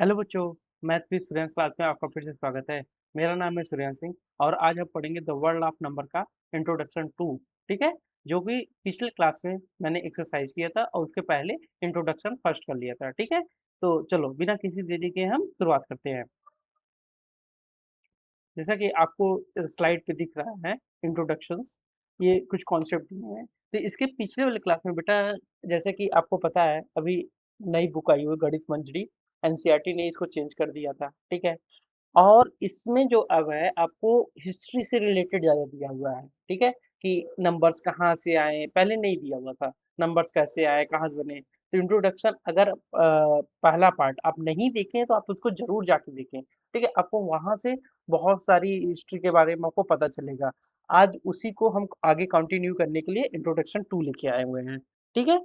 Hello बच्चों। Math with Suryansh class में आपका फिर से स्वागत है। मेरा नाम है सूर्यांश सिंह और आज हम पढ़ेंगे द वर्ल्ड ऑफ नंबर का इंट्रोडक्शन टू। ठीक है, जो कि पिछले क्लास में मैंने एक्सरसाइज किया था और उसके पहले इंट्रोडक्शन फर्स्ट कर लिया था। ठीक है, तो चलो बिना किसी देरी के हम शुरुआत करते हैं। जैसा कि आपको स्लाइड पे दिख रहा है, इंट्रोडक्शंस, ये कुछ कॉन्सेप्ट दिए हैं। तो इसके पिछले वाले क्लास में बेटा, जैसे कि आपको पता है, अभी नई बुक आई हुई है गणित मंजरी। एनसीईआरटी ने इसको चेंज कर दिया था। ठीक है, और इसमें जो अब है आपको हिस्ट्री से रिलेटेड ज़्यादा दिया हुआ है। ठीक है, कि नंबर्स कहाँ से आए, पहले नहीं दिया हुआ था। नंबर्स कैसे आए, कहाँ से बने। तो इंट्रोडक्शन अगर पहला पार्ट आप नहीं देखे हैं तो आप उसको जरूर जाके देखें। ठीक है, आपको वहां से बहुत सारी हिस्ट्री के बारे में आपको पता चलेगा। आज उसी को हम आगे कंटिन्यू करने के लिए इंट्रोडक्शन टू लेके आए हुए हैं। ठीक है,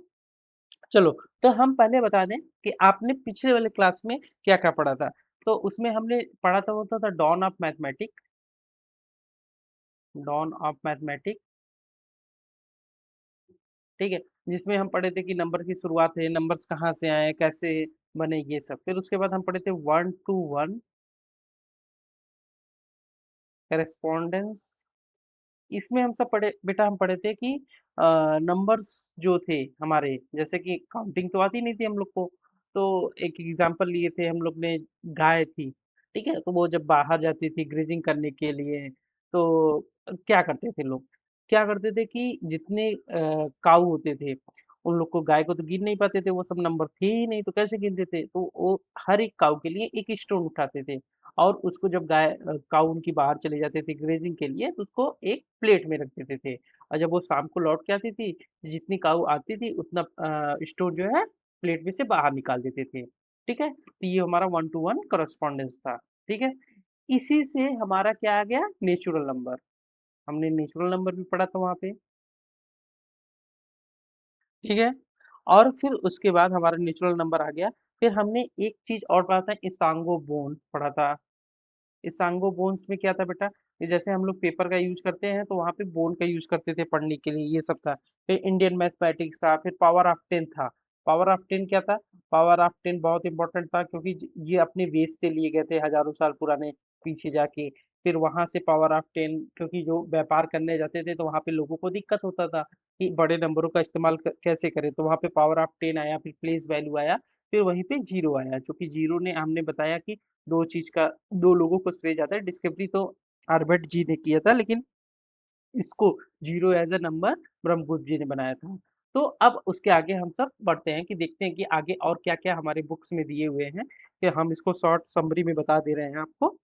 चलो, तो हम पहले बता दें कि आपने पिछले वाले क्लास में क्या क्या पढ़ा था। तो उसमें हमने पढ़ा था, होता था dawn of mathematic. Dawn of mathematic, ठीक है, जिसमें हम पढ़े थे कि नंबर की शुरुआत है, नंबर्स कहाँ से आए, कैसे बने, ये सब। फिर उसके बाद हम पढ़े थे वन टू वन करेस्पॉन्डेंस। इसमें हम सब पढ़े बेटा, हम पढ़े थे कि नंबर्स जो थे हमारे, जैसे कि काउंटिंग तो आती नहीं थी हम लोग को। तो एक एग्जांपल लिए थे हम लोग ने, गाय थी। ठीक है, तो वो जब बाहर जाती थी ग्रेजिंग करने के लिए, तो क्या करते थे लोग, क्या करते थे कि जितने काऊ होते थे, उन लोग को, गाय को तो गिन नहीं पाते थे, वो सब नंबर थे ही नहीं, तो कैसे गिनते थे। तो वो हर एक काऊ के लिए एक स्टोन उठाते थे और उसको जब काऊ उनकी बाहर चले जाते थे ग्रेजिंग के लिए, तो उसको एक प्लेट में रख देते थे। और जब वो शाम को लौट के आती थी, जितनी काऊ आती थी उतना स्टोन जो है प्लेट में से बाहर निकाल देते थे। ठीक है, तो ये हमारा वन टू वन करस्पॉन्डेंस था। ठीक है, इसी से हमारा क्या आ गया, नेचुरल नंबर। हमने नेचुरल नंबर भी पढ़ा था वहां पे। ठीक है, और फिर उसके बाद हमारा नेचुरल नंबर आ गया। फिर हमने एक चीज और पढ़ा था, इसांगो बोन्स पढ़ा था। इसांगो बोन्स में क्या था बेटा, कि जैसे हम लोग पेपर का यूज करते हैं तो वहां पे बोन का यूज करते थे पढ़ने के लिए, ये सब था। फिर इंडियन मैथमेटिक्स था, फिर पावर ऑफ टेन था। पावर ऑफ टेन क्या था, पावर ऑफ टेन बहुत इंपॉर्टेंट था, क्योंकि ये अपने वेस से लिए गए थे हजारों साल पुराने, पीछे जाके। फिर वहां से पावर ऑफ टेन, क्योंकि जो व्यापार करने जाते थे तो वहां पे लोगों को दिक्कत होता था कि बड़े नंबरों का इस्तेमाल कैसे करें, तो वहां पे पावर ऑफ टेन आया, फिर प्लेस वैल्यू आया, फिर वहीं पे जीरो आया। क्योंकि जीरो ने, हमने बताया कि दो चीज का, दो लोगों को श्रेय जाता है। डिस्कवरी तो आर्बर्ट जी ने किया था, लेकिन इसको zero as a number Brahmagupta ji ने बनाया था। तो अब उसके आगे हम सब बढ़ते हैं कि देखते हैं कि आगे और क्या क्या हमारे बुक्स में दिए हुए हैं, कि हम इसको शॉर्ट समरी में बता दे रहे हैं आपको।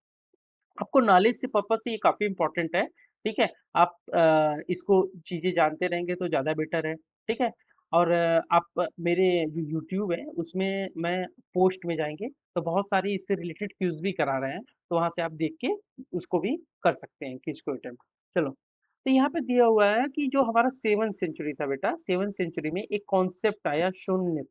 आपको नॉलेज से पर्पज से ये काफी इंपॉर्टेंट है। ठीक है, आप इसको चीजें जानते रहेंगे तो ज्यादा बेटर है। ठीक है, और आप मेरे जो यूट्यूब है उसमें मैं पोस्ट में जाएंगे तो बहुत सारी इससे रिलेटेड क्यूज भी करा रहे हैं, तो वहां से आप देख के उसको भी कर सकते हैं क्विज को अटेम्प्ट। चलो, तो यहाँ पे दिया हुआ है कि जो हमारा सेवन सेंचुरी था बेटा, सेवन सेंचुरी में एक कॉन्सेप्ट आया शून्य,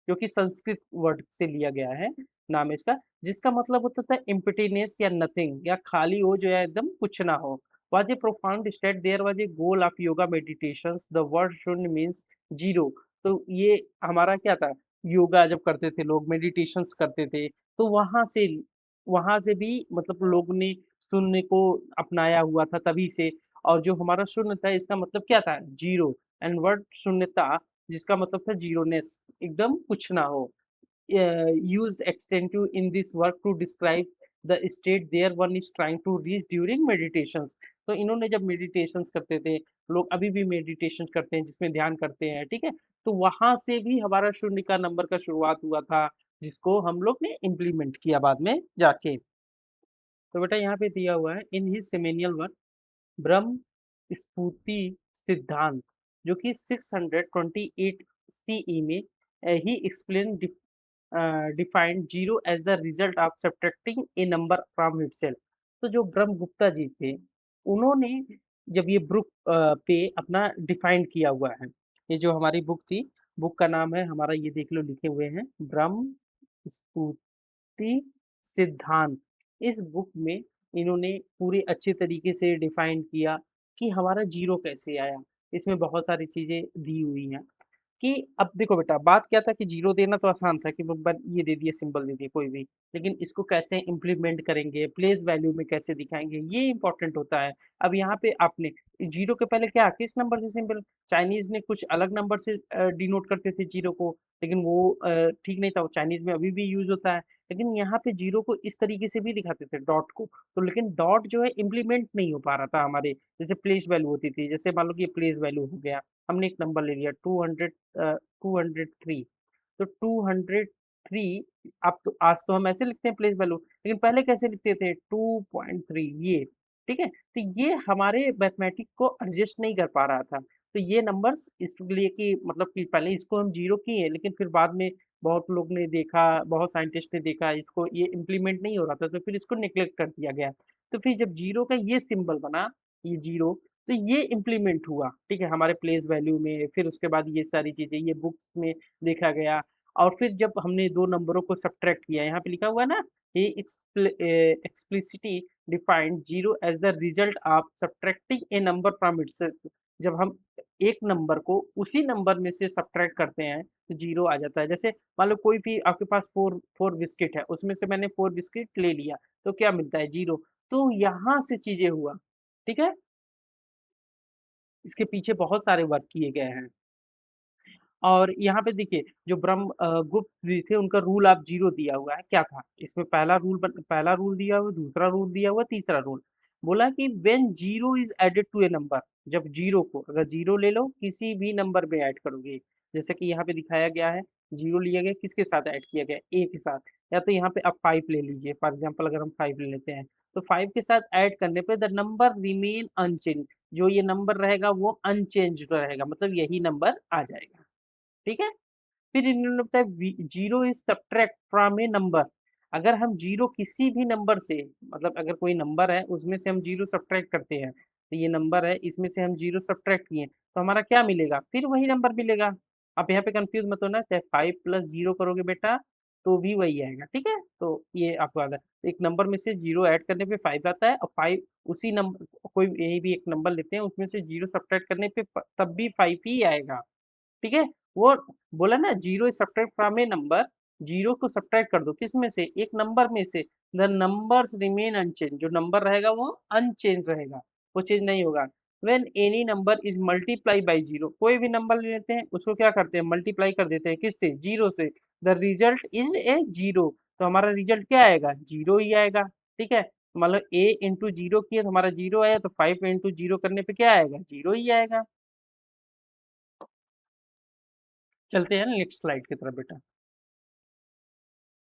जो कि संस्कृत वर्ड से लिया गया है, नाम है इसका, जिसका मतलब होता था एम्प्टीनेस या नथिंग, या खाली हो, जो है एकदम कुछ ना हो। was a profound state, there was a goal of yoga meditations, the word शून्य means जीरो। तो ये हमारा क्या था, योगा जब करते थे लोग, मेडिटेशंस करते थे, तो वहां से भी मतलब लोग ने शून्य को अपनाया हुआ था तभी से। और जो हमारा शून्य था, इसका मतलब क्या था, जीरो। एंड वर्ड शून्यता, जिसका मतलब था जीरोनेस, एकदम कुछ ना हो। used extensive in this work to describe the state there one is trying to reach during meditations। तो इन्होंने जब meditations करते थे, लोग अभी भी meditation करते हैं जिसमें ध्यान करते हैं। ठीक है, तो वहां से भी हमारा शून्य का नंबर का शुरुआत हुआ था, जिसको हम लोग ने इम्प्लीमेंट किया बाद में जाके। तो बेटा यहाँ पे दिया हुआ है, इन ही सेमेनियल वर्क ब्रह्म स्फूर्ति सिद्धांत, जो कि 628 सीई में ही explain defined zero as the result of subtracting a number from itself. तो जो ब्रह्मगुप्ता जी थे, उन्होंने जब ये बुक पे अपना डिफाइन किया हुआ है, ये जो हमारी बुक थी, बुक का नाम है हमारा, ये देख लो लिखे हुए हैं, ब्रह्म स्फूर्ति सिद्धांत। इस बुक में इन्होंने पूरे अच्छे तरीके से डिफाइन किया कि हमारा जीरो कैसे आया। इसमें बहुत सारी चीजें दी हुई हैं। कि अब देखो बेटा, बात क्या था कि जीरो देना तो आसान था कि ये दे दिए, सिंबल दे दिए कोई भी, लेकिन इसको कैसे इम्प्लीमेंट करेंगे, प्लेस वैल्यू में कैसे दिखाएंगे, ये इंपॉर्टेंट होता है। अब यहाँ पे आपने जीरो के पहले क्या, किस नंबर से सिंबल, चाइनीज में कुछ अलग नंबर से डिनोट करते थे जीरो को, लेकिन वो ठीक नहीं था, वो चाइनीज में अभी भी यूज होता है। लेकिन यहाँ पे जीरो को इस तरीके से भी दिखाते थे, डॉट को। तो लेकिन डॉट जो है इम्प्लीमेंट नहीं हो पा रहा था हमारे, जैसे प्लेस वैल्यू होती थी, जैसे मान लो कि प्लेस वैल्यू हो गया, हमने एक नंबर ले लिया 203, तो 203, अब तो आज तो हम ऐसे लिखते हैं प्लेस वैल्यू, लेकिन पहले कैसे लिखते थे, 2.3, ये ठीक है। तो ये हमारे मैथमेटिक को एडजस्ट नहीं कर पा रहा था, तो ये नंबर्स इसलिए कि मतलब कि पहले इसको हम जीरो किए, लेकिन फिर बाद में बहुत लोग ने देखा, बहुत साइंटिस्ट ने देखा इसको, ये इम्प्लीमेंट नहीं हो रहा था, तो फिर इसको निग्लेक्ट कर दिया गया। तो फिर जब जीरो का ये सिंबल बना, ये जीरो, तो ये इम्प्लीमेंट हुआ, ठीक है, हमारे प्लेस वैल्यू में। फिर उसके बाद ये सारी चीजें ये बुक्स में देखा गया। और फिर जब हमने दो नंबरों को सब्ट्रैक्ट किया, यहाँ पे लिखा हुआ है ना, ये explicitly defined zero as the result of subtracting a number from itself. जब हम एक नंबर को उसी नंबर में से सब्ट्रैक्ट करते हैं तो जीरो आ जाता है। जैसे मान लो कोई भी आपके पास फोर फोर बिस्किट है, उसमें से मैंने फोर बिस्किट ले लिया, तो क्या मिलता है, जीरो। तो यहाँ से चीजें हुआ, ठीक है। इसके पीछे बहुत सारे वर्क किए गए हैं। और यहाँ पे देखिए, जो ब्रह्म गुप्त जी थे, उनका रूल ऑफ जीरो दिया हुआ है, क्या था इसमें, पहला रूल दिया हुआ, दूसरा रूल दिया हुआ, तीसरा रूल। बोला कि when zero is added to a number, जब जीरो को, अगर जीरो ले लो किसी भी नंबर में ऐड करोगे, जैसे कि यहाँ पे दिखाया गया है, जीरो लिया गया, किसके साथ ऐड किया गया, ए के साथ। या तो यहाँ पे आप फाइव ले लीजिए, फॉर एग्जाम्पल अगर हम फाइव ले लेते हैं, तो फाइव के साथ ऐड करने पे द नंबर रिमेन अनचेंज, जो ये नंबर रहेगा वो अनचेंज रहेगा, मतलब यही नंबर आ जाएगा, ठीक है। फिर इन्होंने बताया zero is subtract from A number, अगर हम जीरो किसी भी नंबर से, मतलब अगर कोई नंबर है उसमें से हम जीरो सब्ट्रैक्ट करते हैं, तो ये नंबर है, इसमें से हम जीरो सब्ट्रैक्ट किए, तो हमारा क्या मिलेगा, फिर वही नंबर मिलेगा। आप यहाँ पे कंफ्यूज मत होना, चाहे फाइव प्लस जीरो करोगे बेटा तो भी वही आएगा, ठीक है। तो ये आपको आता है, एक नंबर में से जीरो ऐड करने पे फाइव आता है, और फाइव उसी नंबर, कोई यही भी एक नंबर लेते हैं, उसमें से जीरो सब्ट्रैक्ट करने पे तब भी फाइव ही आएगा, ठीक है। वो बोला ना, zero subtract from A number, zero को सब्ट्रैक्ट कर दो किस में से, एक नंबर में से, द नंबर्स रिमेन अनचेंज, जो नंबर रहेगा वो अनचेंज रहेगा, वो चेंज नहीं होगा। When any number is multiply by zero, कोई भी नंबर ले लेते हैं, उसको क्या करते हैं, मल्टीप्लाई कर देते हैं, किससे, जीरो से, the result is a zero, तो हमारा रिजल्ट क्या आएगा, जीरो ही आएगा, ठीक है। मतलब ए इंटू जीरो किए तो हमारा जीरो आया, तो फाइव इंटू जीरो करने पे क्या आएगा, जीरो ही आएगा। चलते हैं नेक्स्ट स्लाइड की तरफ बेटा।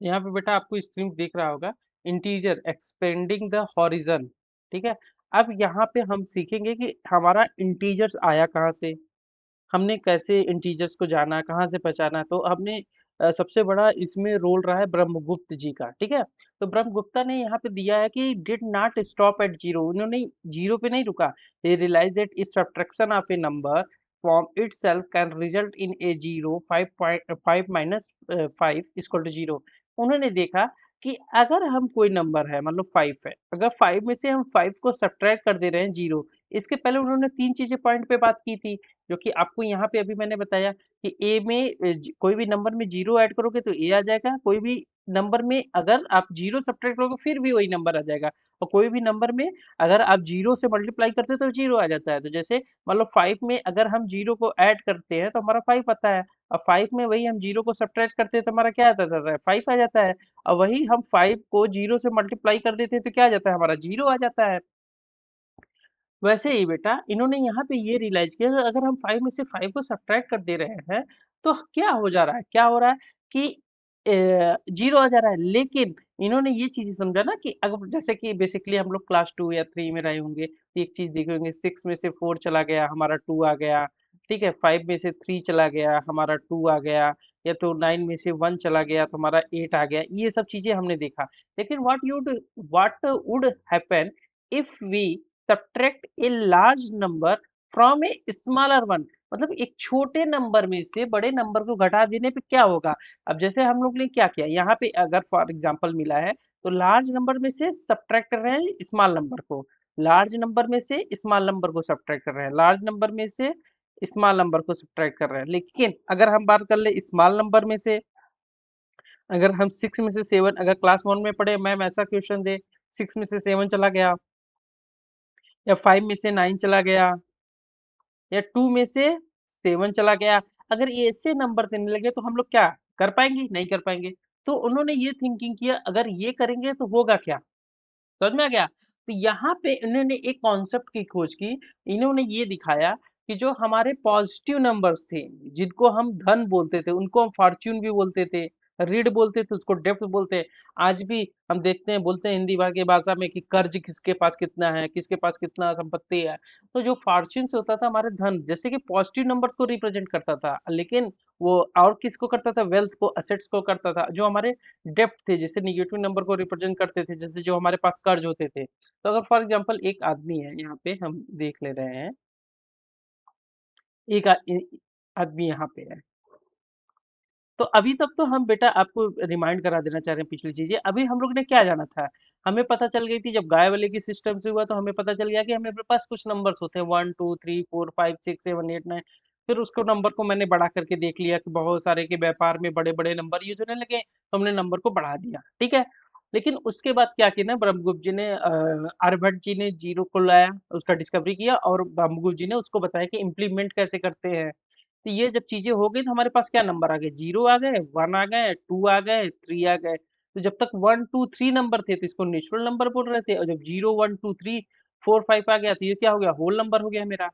यहाँ पे बेटा आपको स्क्रीन दिख रहा होगा, इंटीजर एक्सपेंडिंग द हॉरिजन, ठीक है। अब यहाँ पे हम सीखेंगे कि हमारा इंटीजर्स आया कहाँ से, हमने कैसे इंटीजर्स को जाना, कहाँ से पहचाना। तो हमने सबसे बड़ा इसमें रोल रहा है ब्रह्मगुप्त जी का, ठीक है। तो ब्रह्मगुप्ता ने यहाँ पे दिया है कि did not stop at zero, उन्होंने जीरो पे नहीं रुका, they realise that if subtraction of a number from itself can result in a zero, 5 minus 5 equal to zero. उन्होंने देखा कि अगर हम कोई नंबर है, मतलब फाइव है, अगर फाइव में से हम फाइव को सब्ट्रैक्ट कर दे रहे हैं जीरो, इसके पहले उन्होंने तीन चीजें पॉइंट पे बात की थी, जो कि आपको यहाँ पे अभी मैंने बताया कि ए में कोई भी नंबर में जीरो ऐड करोगे तो ए आ जाएगा, कोई भी नंबर में अगर आप जीरो सब्ट्रैक्ट करोगे फिर भी वही नंबर आ जाएगा, और कोई भी नंबर में अगर आप जीरो से मल्टीप्लाई करते हो तो जीरो आ जाता है। तो जैसे मतलब फाइव में अगर हम जीरो को ऐड करते हैं तो हमारा फाइव आता है, और फाइव में वही हम जीरो को सब्ट्रैक्ट करते हैं तो हमारा क्या आता है, फाइव आ जाता है। और वही हम फाइव को जीरो से मल्टीप्लाई कर देते हैं तो क्या आ जाता है, हमारा जीरो आ जाता है। वैसे ही बेटा इन्होंने यहाँ पे ये रियलाइज किया कि अगर हम फाइव में से फाइव को सब्ट्रैक्ट कर दे रहे हैं तो क्या हो जा रहा है, क्या हो रहा है कि जीरो आ जा रहा है। लेकिन इन्होंने ये चीज समझा ना कि अगर जैसे कि बेसिकली हम लोग क्लास टू या थ्री में रहे होंगे तो एक चीज देखे होंगे, सिक्स में से फोर चला गया हमारा टू आ गया, ठीक है, फाइव में से थ्री चला गया हमारा टू आ गया, या तो नाइन में से वन चला गया तो हमारा एट आ गया, ये सब चीजें हमने देखा। लेकिन what would happen if we subtract a large number from a smaller one, मतलब एक छोटे नंबर में से बड़े नंबर को घटा देने पे क्या होगा। अब जैसे हम लोग ने क्या किया, यहाँ पे अगर फॉर एग्जांपल मिला है तो लार्ज नंबर में से सब्ट्रैक्ट कर रहे हैं स्मॉल नंबर को, लार्ज नंबर में से स्मॉल नंबर को सब्ट्रैक्ट कर रहे हैं, लार्ज नंबर में से स्मॉल नंबर को सब्ट्रैक्ट कर रहे हैं। लेकिन अगर हम बात कर ले स्मॉल नंबर में से, अगर हम 6 में से 7, अगर क्लास 1 में पढ़े मैम ऐसा क्वेश्चन दे, 6 में से 7 चला गया, या 5 में से 9 चला गया, या 2 में से 7 चला गया, अगर ये ऐसे नंबर देने लगे तो हम लोग क्या कर पाएंगे? नहीं कर पाएंगे। तो उन्होंने ये थिंकिंग किया, अगर ये करेंगे तो होगा क्या? समझ में आ गया? तो यहाँ पे इन्होंने एक कॉन्सेप्ट की खोज की। इन्होंने ये दिखाया कि जो हमारे पॉजिटिव नंबर्स थे, जिनको हम धन बोलते थे, उनको हम फॉर्च्यून भी बोलते थे, रीड बोलते थे, उसको डेप्थ बोलते हैं। आज भी हम देखते हैं, बोलते हैं हिंदी की भाषा में कि कर्ज किसके पास कितना है, किसके पास कितना संपत्ति है। तो जो फॉर्च्यून से होता था हमारे धन, जैसे कि पॉजिटिव नंबर्स को रिप्रेजेंट करता था, लेकिन वो और किसको करता था? वेल्थ को, असेट्स को करता था। जो हमारे डेप्थ थे, जैसे निगेटिव नंबर को रिप्रेजेंट करते थे, जैसे जो हमारे पास कर्ज होते थे। तो अगर फॉर एग्जांपल एक आदमी है, यहाँ पे हम देख ले रहे हैं, एक आदमी यहाँ पे है। तो अभी तक तो हम बेटा आपको रिमाइंड करा देना चाह रहे हैं पिछली चीजें। अभी हम लोग ने क्या जाना था? हमें पता चल गई थी, जब गाय वाले की सिस्टम से हुआ तो हमें पता चल गया कि हमारे पास कुछ नंबर्स होते हैं, 1 2 3 4 5 6 7 8 9। फिर उसको नंबर को मैंने बढ़ा करके देख लिया कि बहुत सारे के व्यापार में बड़े बड़े नंबर यूज होने लगे, तो हमने नंबर को बढ़ा दिया, ठीक है। लेकिन उसके बाद क्या किया ना, ब्रह्मगुप्त जी ने, आर्यभट्ट जी ने जीरो को लाया, उसका डिस्कवरी किया, और ब्रह्मगुप्त जी ने उसको बताया कि इम्प्लीमेंट कैसे करते हैं। तो ये जब चीजें हो गई तो हमारे पास क्या नंबर आ गए? जीरो आ गए, वन आ गए, टू आ गए, थ्री आ गए। तो जब तक 1 2 3 नंबर थे तो इसको नेचुरल नंबर बोल रहे थे, और जब 0 1 2 3 4 5 आ गया तो ये क्या हो गया? होल नंबर हो गया मेरा।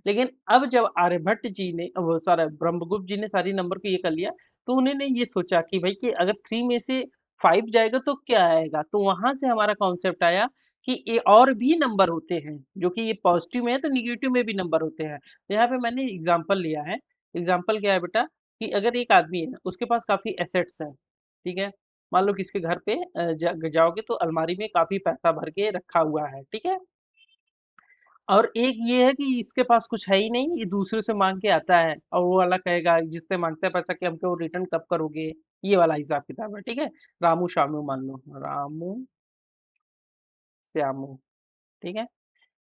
लेकिन अब जब आर्यभट्ट जी ने, वो सारा ब्रह्मगुप्त जी ने सारी नंबर को ये कर लिया, तो उन्होंने ये सोचा कि भाई कि अगर 3 में से 5 जाएगा तो क्या आएगा? तो वहां से हमारा कॉन्सेप्ट आया कि ये और भी नंबर होते हैं, जो कि ये पॉजिटिव में है तो निगेटिव में भी नंबर होते हैं। तो यहाँ पे मैंने एग्जाम्पल लिया है। एग्जाम्पल क्या है बेटा, कि अगर एक आदमी है, उसके पास काफी एसेट्स हैं, ठीक है। मान लो किसके घर पे जाओगे तो अलमारी में काफी पैसा भर के रखा हुआ है, ठीक है। और एक ये है कि इसके पास कुछ है ही नहीं, ये दूसरे से मांग के आता है, और वो वाला कहेगा जिससे मांगता है पैसा कि हमको रिटर्न कब करोगे। ये वाला हिसाब किताब है, ठीक है। रामू श्यामू मान लो, रामू श्यामू, ठीक है।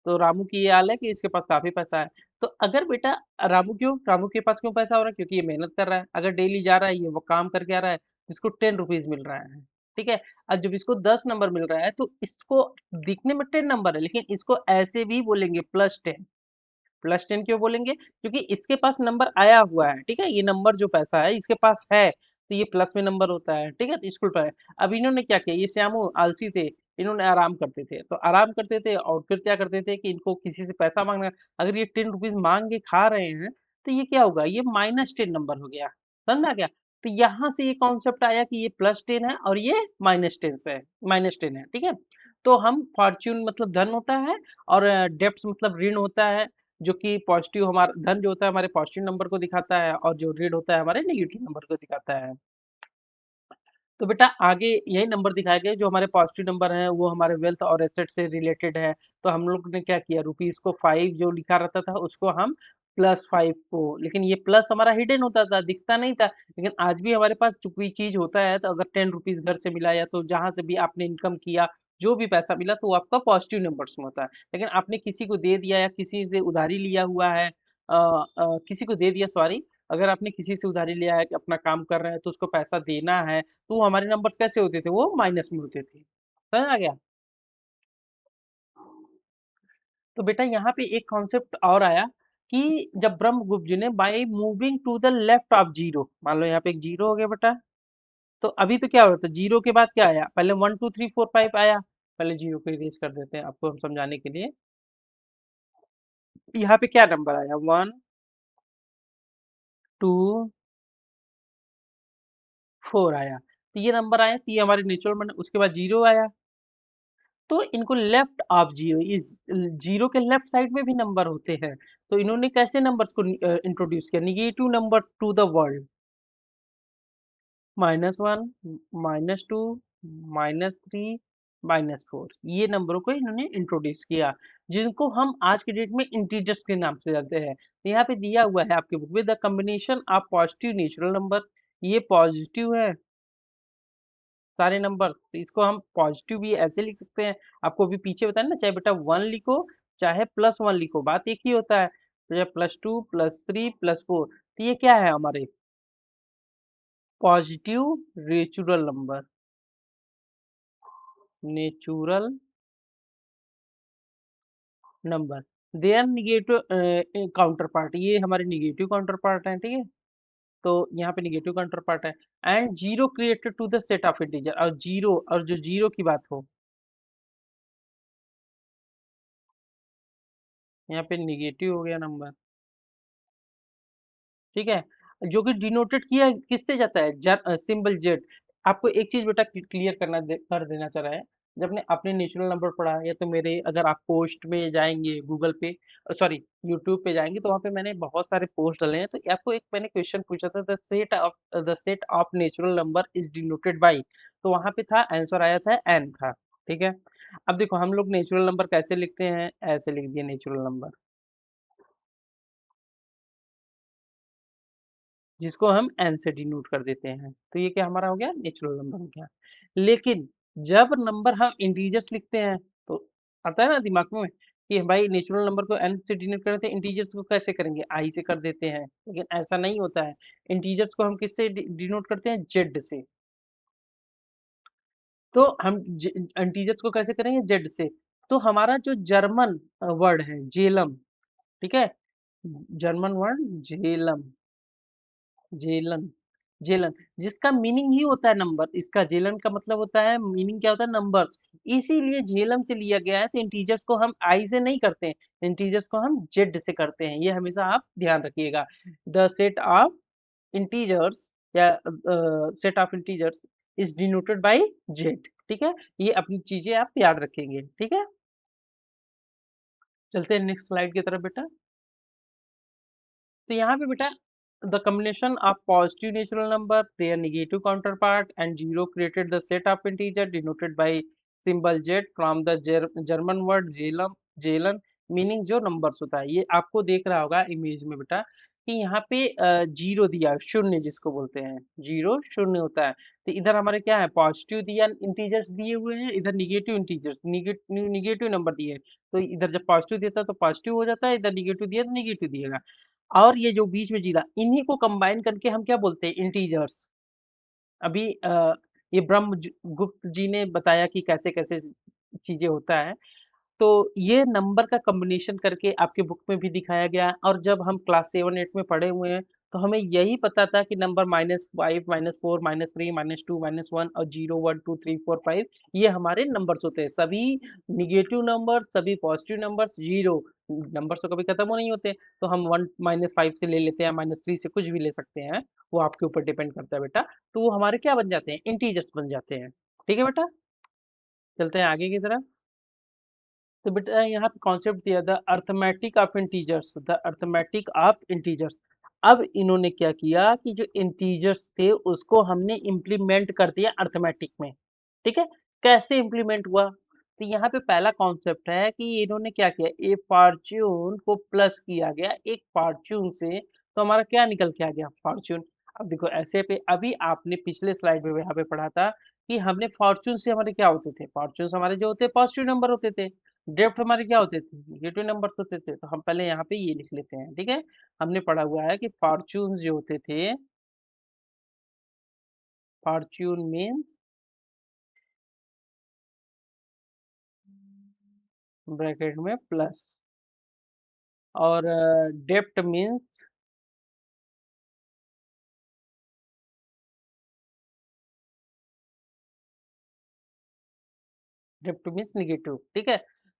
तो रामू की ये हाल है कि इसके पास काफी पैसा है। तो अगर बेटा, रामू के पास क्यों पैसा हो रहा है? क्योंकि ये मेहनत कर रहा है, अगर डेली जा रहा है, ये वो काम करके आ रहा है, इसको 10 रुपीज मिल रहा है, ठीक है। अब जब इसको 10 नंबर मिल रहा है तो इसको दिखने में 10 नंबर है, लेकिन इसको ऐसे भी बोलेंगे +10। +10 क्यों बोलेंगे? क्योंकि इसके पास नंबर आया हुआ है, ठीक है। ये नंबर जो पैसा है इसके पास है, तो ये प्लस में नंबर होता है, ठीक है। तो स्कूल पर है। अब इन्होंने क्या किया, ये श्यामू आलसी थे, इन्होंने आराम करते थे, तो आराम करते थे और फिर क्या करते थे कि इनको किसी से पैसा मांगना, अगर ये 10 रुपीज मांग के खा रहे हैं, तो ये क्या होगा? ये -10 नंबर हो गया। समझ में आ गया? तो यहाँ से ये कॉन्सेप्ट आया कि ये +10 है और ये -10 है, ठीक है। तो हम फॉर्च्यून मतलब धन होता है, और डेप्ट मतलब ऋण होता है, जो कि पॉजिटिव, हमारा धन जो होता है हमारे पॉजिटिव नंबर को दिखाता है, और जो ऋण होता है हमारे नेगेटिव नंबर को दिखाता है। तो बेटा आगे यही नंबर दिखाए गए, जो हमारे पॉजिटिव नंबर हैं वो हमारे वेल्थ और एसेट से रिलेटेड है। तो हम लोग ने क्या किया, रुपीज को 5 जो लिखा रहता था उसको हम +5 को, लेकिन ये प्लस हमारा हिडन होता था, दिखता नहीं था। लेकिन आज भी हमारे पास जो कोई चीज होता है, तो अगर 10 रुपीज घर से मिला, या तो जहां से भी आपने इनकम किया, जो भी पैसा मिला, तो वो आपका पॉजिटिव नंबर्स में होता है। लेकिन आपने किसी को दे दिया, या किसी से उधारी लिया हुआ है, किसी को दे दिया, सॉरी, अगर आपने किसी से उधारी लिया है कि अपना काम कर रहे हैं तो उसको पैसा देना है, तो वो हमारे नंबर्स कैसे होते थे? वो माइनस में होते थे। समझ आ गया? तो बेटा यहाँ पे एक कॉन्सेप्ट और आया, कि जब ब्रह्मगुप्त जी ने by moving to the left of zero, मान लो यहाँ पे एक जीरो हो गया बेटा, तो अभी तो क्या होता है, जीरो के बाद क्या आया? पहले 1 2 3 4 5 आया। पहले जीरो को इरेज कर देते हैं आपको हम समझाने के लिए। यहाँ पे क्या नंबर आया? 1 2 4 आया। तो ये नंबर आया, तो ये हमारे नेचुरल नंबर। उसके बाद जीरो आया, तो इनको लेफ्ट ऑफ जीरो, इस जीरो के लेफ्ट साइड में भी नंबर होते हैं। तो इन्होंने कैसे नंबर्स को इंट्रोड्यूस किया? Negative number two the world, -1, -2, -3, -4, ये नंबरों को इन्होंने इंट्रोड्यूस किया, जिनको हम आज के डेट में इंटीजर्स के नाम से जानते हैं। तो यहाँ पे दिया हुआ है आपके बुक में, the combination of positive natural number, ये पॉजिटिव है सारे नंबर, तो इसको हम पॉजिटिव भी ऐसे लिख सकते हैं। आपको अभी पीछे बताया ना, चाहे बेटा 1 लिखो चाहे +1 लिखो, बात एक ही होता है। तो ये +2 +3 +4, तो ये क्या है हमारे positive natural number, natural number. They are negative counterpart, ये हमारे निगेटिव काउंटर पार्ट है, ठीक है। तो यहाँ पे निगेटिव काउंटर पार्ट है। And zero created to the set of integer, और जीरो, और जो जीरो की बात हो, यहाँ पे निगेटिव हो गया नंबर, ठीक है। जो कि डिनोटेड किया किससे जाता है, सिंबल जेड। आपको एक चीज बेटा क्लियर कर देना चाह रहा है। जब आपने आपने नेचुरल नंबर पढ़ा है, या तो मेरे अगर आप पोस्ट में जाएंगे गूगल पे, सॉरी यूट्यूब पे जाएंगे, तो वहाँ पे मैंने बहुत सारे पोस्ट डाले हैं। तो आपको एक मैंने क्वेश्चन पूछा था, the set of natural number is denoted by, तो वहाँ पे था आंसर आया था एन था, ठीक है। अब देखो हम लोग नेचुरल नंबर कैसे लिखते हैं, ऐसे लिख दिए नेचुरल नंबर, जिसको हम एन से डिनोट कर देते हैं। तो ये क्या हमारा हो गया, नेचुरल नंबर हो गया। लेकिन जब नंबर हम इंटीजर्स लिखते हैं, तो आता है ना दिमाग में कि भाई नेचुरल नंबर को एन से डिनोट करते हैं, इंटीजर्स को कैसे करेंगे, आई से कर देते हैं। लेकिन ऐसा नहीं होता है। इंटीजर्स को हम किससे डिनोट करते हैं, जेड से। तो हम इंटीजर्स को कैसे करेंगे, जेड से। तो हमारा जो जर्मन वर्ड है जेलम, ठीक है, जर्मन वर्ड जेलम, जेलन, जेलन, जिसका मीनिंग ही होता है नंबर। इसका जेलन का मतलब होता है, मीनिंग क्या होता है, नंबर्स। इसीलिए झेलम से लिया गया है। तो इंटीजर्स को हम आई से नहीं करते हैं, इंटीजर्स को हम जेड से करते हैं। ये हमेशा आप ध्यान रखिएगा। द सेट ऑफ इंटीजर्स, या set of integers is denoted by Z, ठीक है। ये अपनी चीजें आप याद रखेंगे, ठीक है। चलते हैं नेक्स्ट स्लाइड की तरफ बेटा। तो यहाँ पे बेटा, the combination of positive natural number, their negative counterpart and zero created the set of integer denoted by symbol z from the German word जेलन, मीनिंग जो नंबर्स होता है। ये आपको देख रहा होगा इमेज में बेटा, कि यहाँ पे जीरो दिया, शून्य जिसको बोलते हैं, जीरो शून्य होता है। तो इधर हमारे क्या है, पॉजिटिव दिया, इंटीजर्स दिए हुए हैं, इधर निगेटिव इंटीजर्स, निगेटिव नंबर दिए हैं। तो इधर जब पॉजिटिव देता है तो पॉजिटिव हो जाता है, इधर निगेटिव दिया तो निगेटिव दिएगा। और ये जो बीच में जीरा, इन्हीं को कंबाइन करके हम क्या बोलते हैं, इंटीजर्स। अभी ये गुप्त जी ने बताया कि कैसे कैसे चीजें होता है। तो ये नंबर का कॉम्बिनेशन करके आपके बुक में भी दिखाया गया है। और जब हम क्लास 7-8 में पढ़े हुए हैं, तो हमें यही पता था कि नंबर -5 -4 -3 -2 -1 और 0 1 2 3 4 5, ये हमारे नंबर्स होते हैं। सभी निगेटिव नंबर, सभी पॉजिटिव नंबर्स, जीरो नंबर्स तो कभी खत्म हो नहीं होते। तो हम 1 -5 से ले लेते हैं, -3 से, कुछ भी ले सकते हैं। वो आपके ऊपर डिपेंड करता है बेटा। तो वो हमारे क्या बन जाते हैं, इंटीजर्स बन जाते हैं, ठीक है बेटा। चलते हैं आगे की तरफ। तो बेटा यहाँ पे कॉन्सेप्ट दिया था, arithmetic of integers, the arithmetic of integers. अब इन्होंने क्या किया कि जो इंटीजर्स थे उसको हमने इम्प्लीमेंट कर दिया अर्थमेटिक में, ठीक है। कैसे इम्प्लीमेंट हुआ, तो यहाँ पे पहला कॉन्सेप्ट है कि इन्होंने क्या किया, ए फॉर्च्यून को प्लस किया गया एक फॉर्च्यून से, तो हमारा क्या निकल के आ गया, फॉर्च्यून। अब देखो ऐसे पे, अभी आपने पिछले स्लाइड में यहाँ पे पढ़ा था कि हमने फॉर्च्यून से हमारे क्या होते थे, फॉर्च्यून हमारे जो होते पॉजिटिव नंबर होते थे, ड्रिफ्ट हमारे क्या होते थे, नेगेटिव नंबर्स होते थे। तो हम पहले यहाँ पे ये लिख लेते हैं, ठीक है। हमने पढ़ा हुआ है कि फॉर्च्यून जो होते थे, फॉर्च्यून मीन्स ब्रैकेट में प्लस, और डेप्ट मीन्स, डेप्ट मीन्स निगेटिव, ठीक है।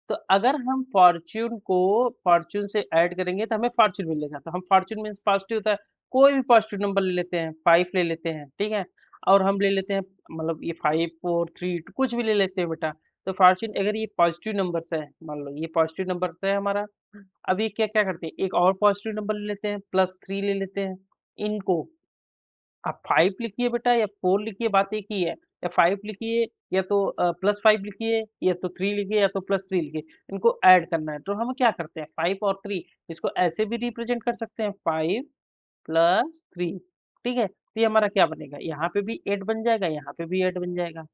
तो अगर हम फॉर्च्यून को फॉर्च्यून से ऐड करेंगे तो हमें फॉर्च्यून मिलेगा। तो हम फॉर्च्यून मीन्स पॉजिटिव होता है, कोई भी पॉजिटिव नंबर ले लेते हैं, 5 ले लेते हैं, ठीक है। और हम ले लेते हैं, मतलब ये 5 4 3 कुछ भी ले लेते हैं बेटा। तो फॉर्च्यून अगर ये पॉजिटिव नंबर है, मान लो ये पॉजिटिव नंबर है हमारा। अब ये क्या क्या करते हैं, एक और पॉजिटिव नंबर ले लेते हैं, +3 ले लेते हैं। इनको आप 5 लिखिए बेटा या 4 लिखिए, बात एक ही है। या 5 लिखिए, या तो +5 लिखिए, या तो 3 लिखिए, या तो +3 लिखिए। इनको ऐड करना है, तो हम क्या करते हैं, 5 और 3, इसको ऐसे भी रिप्रेजेंट कर सकते हैं, 5 + 3, ठीक है। तो ये हमारा क्या बनेगा, यहाँ पे भी 8 बन जाएगा, यहाँ पे भी 8 बन जाएगा,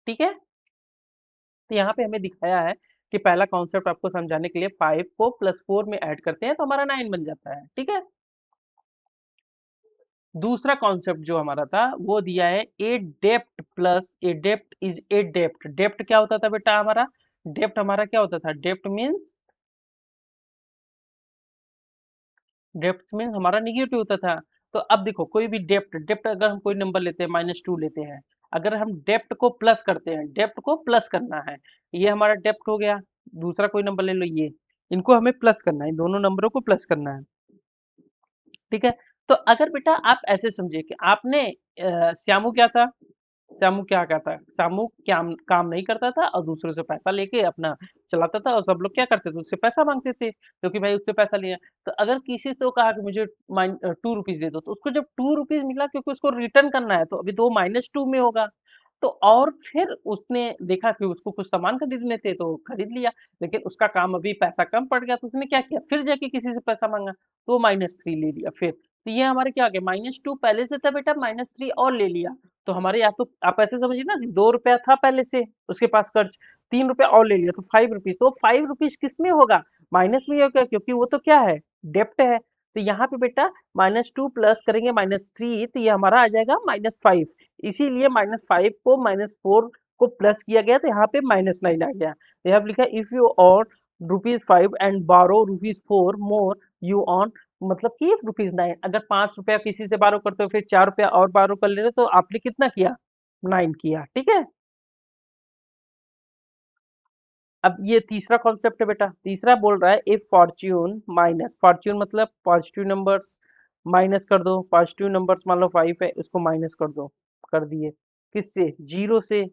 ठीक है। तो यहाँ पे हमें दिखाया है कि पहला कॉन्सेप्ट आपको समझाने के लिए 5 को +4 में ऐड करते हैं तो हमारा 9 बन जाता है, ठीक है। दूसरा कॉन्सेप्ट जो हमारा था वो दिया है ए डेप्ट plus A dept is a डेप्ट। डेप्ट क्या होता था बेटा हमारा? डेप्ट हमारा क्या होता था? डेप्ट मीन्स हमारा निगेटिव होता था। तो अब देखो कोई भी डेप्ट डेप्ट अगर हम कोई नंबर लेते हैं -2 लेते हैं, अगर हम डेप्ट को प्लस करते हैं, डेप्ट को प्लस करना है, ये हमारा डेप्ट हो गया। दूसरा कोई नंबर ले लो, ये इनको हमें प्लस करना है, इन दोनों नंबरों को प्लस करना है, ठीक है। तो अगर बेटा आप ऐसे समझिए कि आपने श्यामू क्या था? श्यामू क्या कहता है? श्यामू क्या काम नहीं करता था और दूसरों से पैसा लेके अपना चलाता था, और सब लोग क्या करते थे? उससे पैसा मांगते थे, क्योंकि भाई उससे पैसा लिया। तो अगर किसी से वो कहा कि मुझे 2 रुपीज दे दो, तो उसको जब 2 रुपीज मिला, क्योंकि उसको रिटर्न करना है, तो अभी तो -2 में होगा। तो और फिर उसने देखा कि उसको कुछ सामान खरीदने थे तो खरीद लिया, लेकिन उसका काम अभी पैसा कम पड़ गया, तो उसने क्या किया? फिर जाके किसी से पैसा मांगा, तो -3 ले लिया फिर। तो ये हमारे क्या आ गया? -2 पहले से था बेटा, -3 और ले लिया। तो हमारे, या तो आप ऐसे समझिए ना, 2 रुपया था पहले से उसके पास खर्च, 3 रुपया और ले लिया, तो 5 रुपीज। तो 5 रुपीज किस में होगा? माइनस में होगा, क्योंकि वो तो क्या है? डेप्ट है। तो यहाँ पे बेटा -2 प्लस करेंगे -3, तो ये हमारा आ जाएगा -5। इसीलिए -5 को -4 को प्लस किया गया, तो यहाँ पे -9 आ गया। यहाँ पे लिखा इफ यू ऑन ₹5 एंड बारो ₹4 मोर यू ऑन, मतलब कि ₹9। अगर 5 रुपया किसी से बारो करते हो, फिर 4 रुपया और बारो कर ले रहे हो, तो आपने कितना किया? 9 किया, ठीक है। अब ये तीसरा कॉन्सेप्ट है बेटा। तीसरा बोल रहा है इफ फॉर्च्यून माइनस, फॉर्च्यून मतलब पॉजिटिव नंबर्स, माइनस कर दो पॉजिटिव नंबर्स, मान लो 5 है, उसको माइनस कर दो, कर दिए। किससे? जीरो से।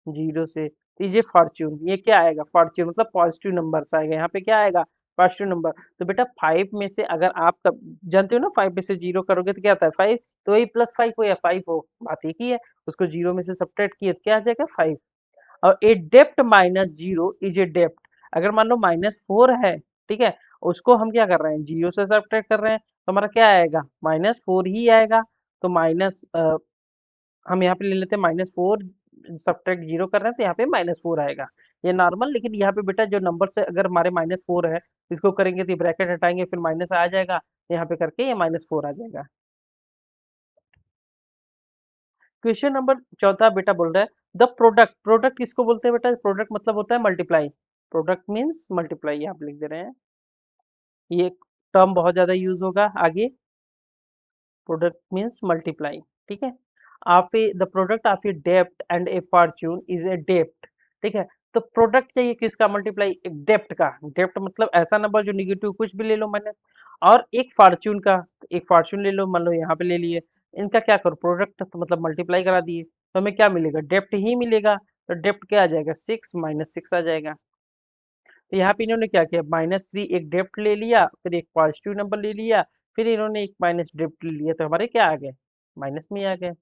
जीरो से तो ये फॉर्च्यून, ये क्या आएगा? फॉर्च्यून मतलब पॉजिटिव नंबर्स आएगा, यहाँ पे क्या आएगा? Positive number. तो बेटा 5 में से अगर आप जानते हो ना, 5 में से जीरो करोगे तो क्या आता है? 5। तो वही +5 हो या 5 हो, बात एक ही है। उसको जीरो में से सब्ट्रैक्ट किए तो क्या आ जाएगा? 5। और ए डेप्ट -0 इज ए डेप्ट। अगर मान लो -4 है, ठीक है, उसको हम क्या कर रहे हैं? जीरो से सब्ट्रैक्ट कर रहे हैं, तो हमारा क्या आएगा? -4 ही आएगा। तो माइनस हम यहाँ पे ले लेते हैं -4, सब्ट्रैक्ट जीरो कर रहे हैं, तो यहाँ पे -4 आएगा। ये नॉर्मल, लेकिन यहाँ पे बेटा जो नंबर से अगर हमारे -4 है, इसको करेंगे तो ब्रैकेट हटाएंगे, फिर माइनस आ जाएगा, यहाँ पे करके ये -4 आ जाएगा। क्वेश्चन नंबर चौथा बेटा बोल रहा है द प्रोडक्ट, प्रोडक्ट किसको बोलते हैं बेटा? प्रोडक्ट मतलब होता है मल्टीप्लाई। प्रोडक्ट मीन्स मल्टीप्लाई, आप लिख दे रहे हैं, ये टर्म बहुत ज्यादा यूज होगा आगे। प्रोडक्ट मीन्स मल्टीप्लाई, ठीक है। आप the product of A dept and A Fortune is a डेप्ट, ठीक है। तो प्रोडक्ट चाहिए किसका? मल्टीप्लाई, एक डेप्ट का। डेप्ट मतलब ऐसा नंबर जो निगेटिव कुछ भी ले लो मैंने, और एक फॉर्च्यून का, एक फॉर्च्यून ले लो, मान लो यहाँ पे ले लिए, इनका क्या करो? प्रोडक्ट तो मतलब मल्टीप्लाई करा दिए, तो हमें क्या मिलेगा? डेप्ट ही मिलेगा। तो डेप्ट क्या आ जाएगा? 6 -6 आ जाएगा। तो यहाँ पे इन्होंने क्या किया? -3 एक डेप्ट ले लिया, फिर एक पॉजिटिव नंबर ले लिया, फिर इन्होंने एक माइनस डेप्ट ले लिया, तो हमारे क्या आ गए? माइनस में ही आ गए।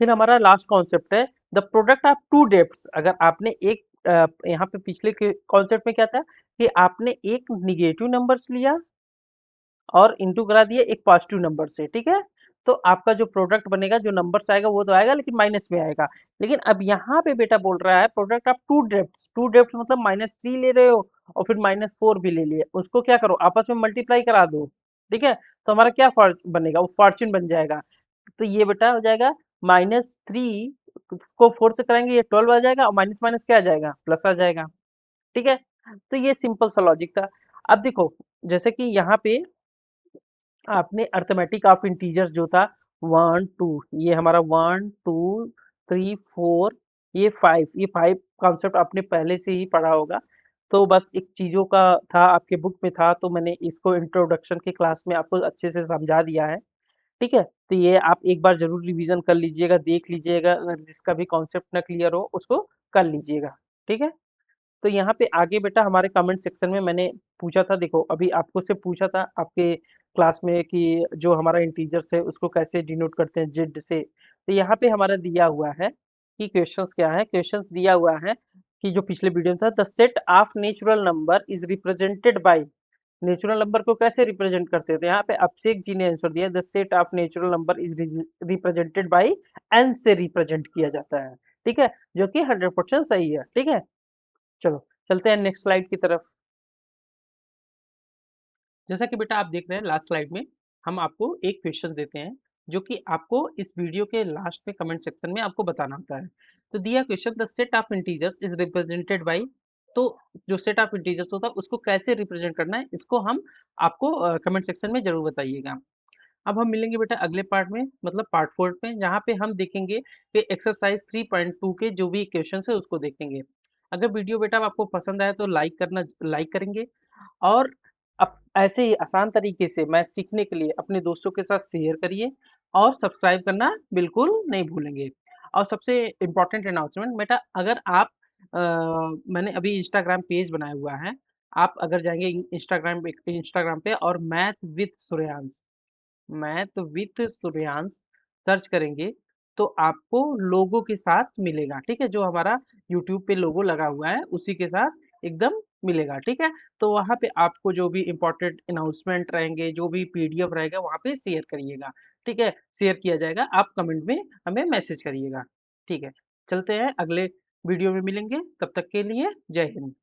फिर हमारा लास्ट कॉन्सेप्ट है the product of two debts. अगर आपने एक यहाँ पे पिछले के कॉन्सेप्ट में क्या था कि आपने एक निगेटिव नंबर्स लिया और इंटू करा दिया एक पॉजिटिव नंबर से, ठीक है। तो आपका जो प्रोडक्ट बनेगा, जो नंबर्स आएगा वो तो आएगा, लेकिन माइनस में आएगा। लेकिन अब यहाँ पे बेटा बोल रहा है product of two debts. Two debts मतलब -3 ले रहे हो और फिर -4 भी ले लिए, उसको क्या करो? आपस में मल्टीप्लाई करा दो, ठीक है। तो हमारा क्या बनेगा? वो फॉर्च्यून बन जाएगा। तो ये बेटा हो जाएगा -3 को 4 से कराएंगे, ये 12 आ जाएगा, और माइनस माइनस क्या आ जाएगा? प्लस आ जाएगा, ठीक है। तो ये सिंपल सा लॉजिक था। अब देखो, जैसे कि यहाँ पे आपने अर्थमेटिक ऑफ इंटीजर्स जो था 1 2, ये हमारा 1 2 3 4, ये 5, ये 5 कॉन्सेप्ट आपने पहले से ही पढ़ा होगा। तो बस एक चीजों का था, आपके बुक में था, तो मैंने इसको इंट्रोडक्शन की क्लास में आपको अच्छे से समझा दिया है, ठीक है। तो ये आप एक बार जरूर रिवीजन कर लीजिएगा, देख लीजिएगा, अगर जिसका भी कॉन्सेप्ट ना क्लियर हो उसको कर लीजिएगा, ठीक है। तो यहाँ पे आगे बेटा हमारे कमेंट सेक्शन में मैंने पूछा था, देखो अभी आपको से पूछा था आपके क्लास में कि जो हमारा इंटीजर्स है उसको कैसे डिनोट करते हैं? जेड से। तो यहाँ पे हमारा दिया हुआ है कि क्वेश्चंस क्या है। क्वेश्चंस दिया हुआ है कि जो पिछले वीडियो में था, the set of natural number is represented bye. Natural number को कैसे रिप्रेजेंट करते थे? तो यहाँ पे अभिषेक जी ने आंसर दिया the set of natural number is represented by N से रिप्रेजेंट किया जाता है, ठीक है, जो कि 100% सही है, ठीक है। चलो चलते हैं नेक्स्ट स्लाइड की तरफ। जैसा कि बेटा आप देख रहे हैं लास्ट स्लाइड में हम आपको एक क्वेश्चन देते हैं जो कि आपको इस वीडियो के लास्ट में कमेंट सेक्शन में आपको बताना होता है। तो दिया question, the set of integers is represented by, तो जो सेट ऑफ इंटीजर्स होता है उसको कैसे रिप्रेजेंट करना है, इसको हम आपको कमेंट सेक्शन में जरूर बताइएगा। अब हम मिलेंगे बेटा अगले पार्ट में, मतलब पार्ट 4 में, जहाँ पे हम देखेंगे कि एक्सरसाइज 3.2 के जो भी क्वेश्चन है उसको देखेंगे। अगर वीडियो बेटा आपको पसंद आए तो लाइक करेंगे, और ऐसे ही आसान तरीके से मैथ सीखने के लिए अपने दोस्तों के साथ शेयर करिए, और सब्सक्राइब करना बिल्कुल नहीं भूलेंगे। और सबसे इम्पोर्टेंट अनाउंसमेंट बेटा, अगर आप मैंने अभी इंस्टाग्राम पेज बनाया हुआ है, आप अगर जाएंगे इंस्टाग्राम पे और मैथ विथ सूर्यांश सर्च करेंगे तो आपको लोगो के साथ मिलेगा, ठीक है, जो हमारा यूट्यूब पे लोगो लगा हुआ है उसी के साथ एकदम मिलेगा, ठीक है। तो वहाँ पे आपको जो भी इम्पोर्टेंट अनाउंसमेंट रहेंगे, जो भी पीडीएफ रहेगा वहाँ पे शेयर करिएगा, ठीक है, शेयर किया जाएगा, आप कमेंट में हमें मैसेज करिएगा, ठीक है। चलते हैं अगले वीडियो में मिलेंगे, तब तक के लिए जय हिंद।